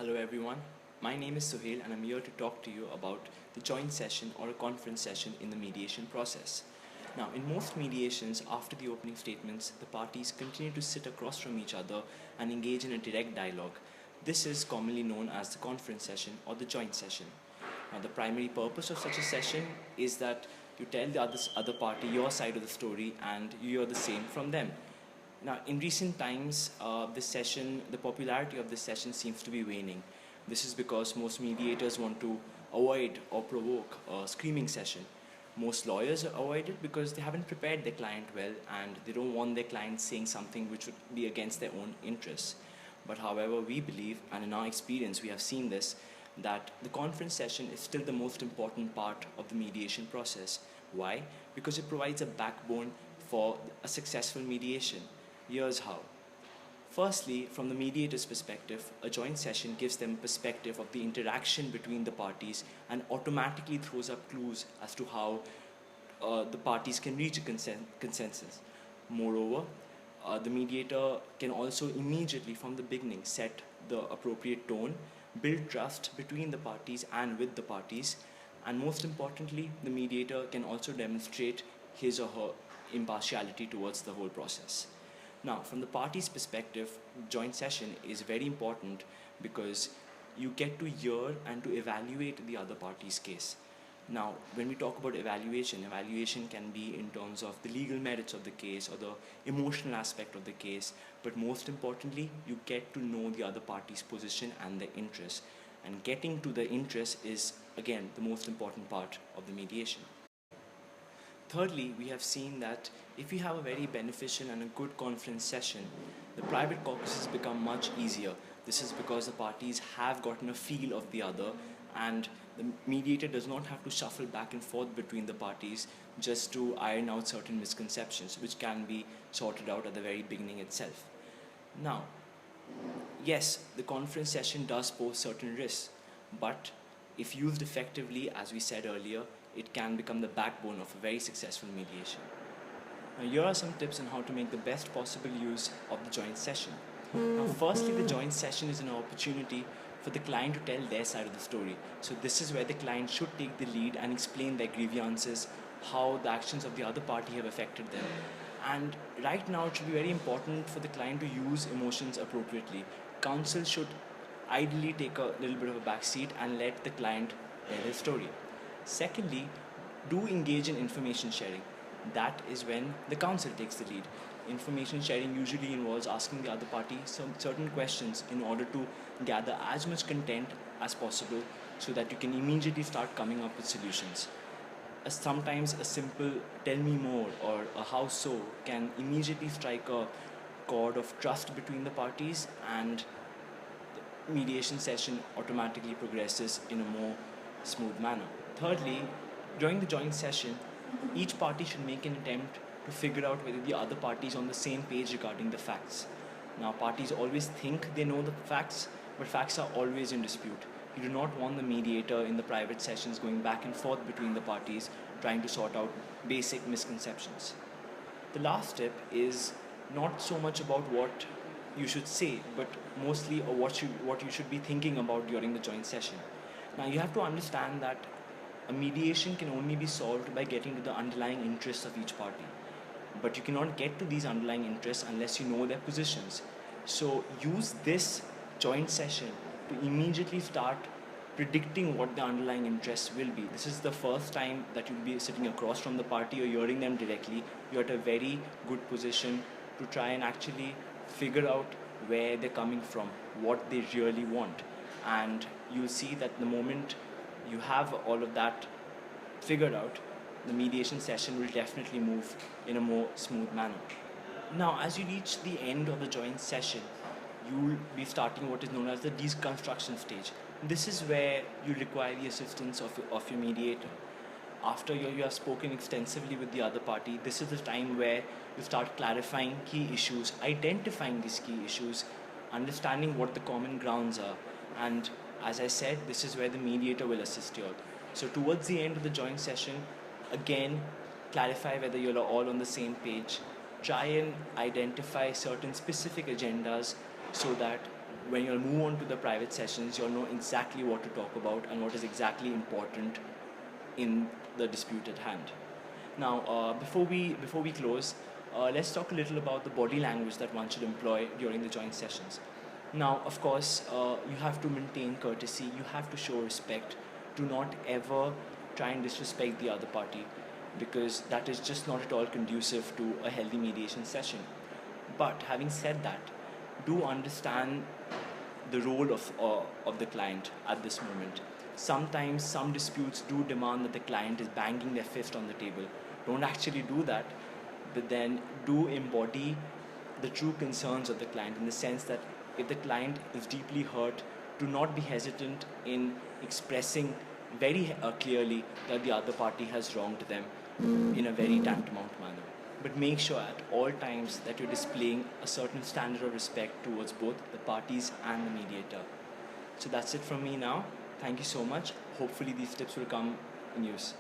Hello everyone, my name is Sohail and I'm here to talk to you about the joint session or a conference session in the mediation process. Now, in most mediations, after the opening statements, the parties continue to sit across from each other and engage in a direct dialogue. This is commonly known as the conference session or the joint session. Now, the primary purpose of such a session is that you tell the other party your side of the story and you hear the same from them. Now, in recent times, the popularity of this session seems to be waning. This is because most mediators want to avoid or provoke a screaming session. Most lawyers avoid it because they haven't prepared their client well and they don't want their client saying something which would be against their own interests. But however, we believe, and in our experience we have seen this, that the conference session is still the most important part of the mediation process. Why? Because it provides a backbone for a successful mediation. Here's how. Firstly, from the mediator's perspective, a joint session gives them perspective of the interaction between the parties and automatically throws up clues as to how the parties can reach a consensus. Moreover, the mediator can also immediately from the beginning set the appropriate tone, build trust between the parties and with the parties, and most importantly, the mediator can also demonstrate his or her impartiality towards the whole process. Now, from the party's perspective, joint session is very important because you get to hear and to evaluate the other party's case. Now, when we talk about evaluation can be in terms of the legal merits of the case or the emotional aspect of the case, but most importantly, you get to know the other party's position and their interests. And getting to the interest is, again, the most important part of the mediation. Thirdly, we have seen that if you have a very beneficial and a good conference session, the private caucuses become much easier. This is because the parties have gotten a feel of the other and the mediator does not have to shuffle back and forth between the parties just to iron out certain misconceptions which can be sorted out at the very beginning itself. Now, yes, the conference session does pose certain risks, but if used effectively, as we said earlier, it can become the backbone of a very successful mediation. Now, here are some tips on how to make the best possible use of the joint session. Now, firstly, the joint session is an opportunity for the client to tell their side of the story. So this is where the client should take the lead and explain their grievances, how the actions of the other party have affected them. And right now, it should be very important for the client to use emotions appropriately. Counsel should ideally take a little bit of a back seat and let the client tell his story. Secondly, do engage in information sharing. That is when the counsel takes the lead. Information sharing usually involves asking the other party some certain questions in order to gather as much content as possible so that you can immediately start coming up with solutions. Sometimes a simple tell me more or a how so can immediately strike a chord of trust between the parties, and the mediation session automatically progresses in a more smooth manner. Thirdly, during the joint session, each party should make an attempt to figure out whether the other party is on the same page regarding the facts. Now, parties always think they know the facts, but facts are always in dispute. You do not want the mediator in the private sessions going back and forth between the parties, trying to sort out basic misconceptions. The last tip is not so much about what you should say, but mostly what you should be thinking about during the joint session. Now, you have to understand that a mediation can only be solved by getting to the underlying interests of each party. But you cannot get to these underlying interests unless you know their positions. So use this joint session to immediately start predicting what the underlying interests will be. This is the first time that you'll be sitting across from the party or hearing them directly. You're at a very good position to try and actually figure out where they're coming from, what they really want. And you'll see that the moment you have all of that figured out, the mediation session will definitely move in a more smooth manner. Now, as you reach the end of the joint session, you'll be starting what is known as the deconstruction stage. This is where you require the assistance of your mediator. After you have spoken extensively with the other party, this is the time where you start clarifying key issues, identifying these key issues, understanding what the common grounds are, and as I said, this is where the mediator will assist you out. So towards the end of the joint session, again, clarify whether you're all on the same page. Try and identify certain specific agendas so that when you'll move on to the private sessions, you'll know exactly what to talk about and what is exactly important in the dispute at hand. Now, before we close, let's talk a little about the body language that one should employ during the joint sessions. Now, of course, you have to maintain courtesy. You have to show respect. Do not ever try and disrespect the other party, because that is just not at all conducive to a healthy mediation session. But having said that, do understand the role of the client at this moment. Sometimes some disputes do demand that the client is banging their fist on the table. Don't actually do that, but then do embody the true concerns of the client, in the sense that if the client is deeply hurt, do not be hesitant in expressing very clearly that the other party has wronged them in a very tantamount manner. But make sure at all times that you're displaying a certain standard of respect towards both the parties and the mediator. So that's it from me now. Thank you so much. Hopefully these tips will come in use.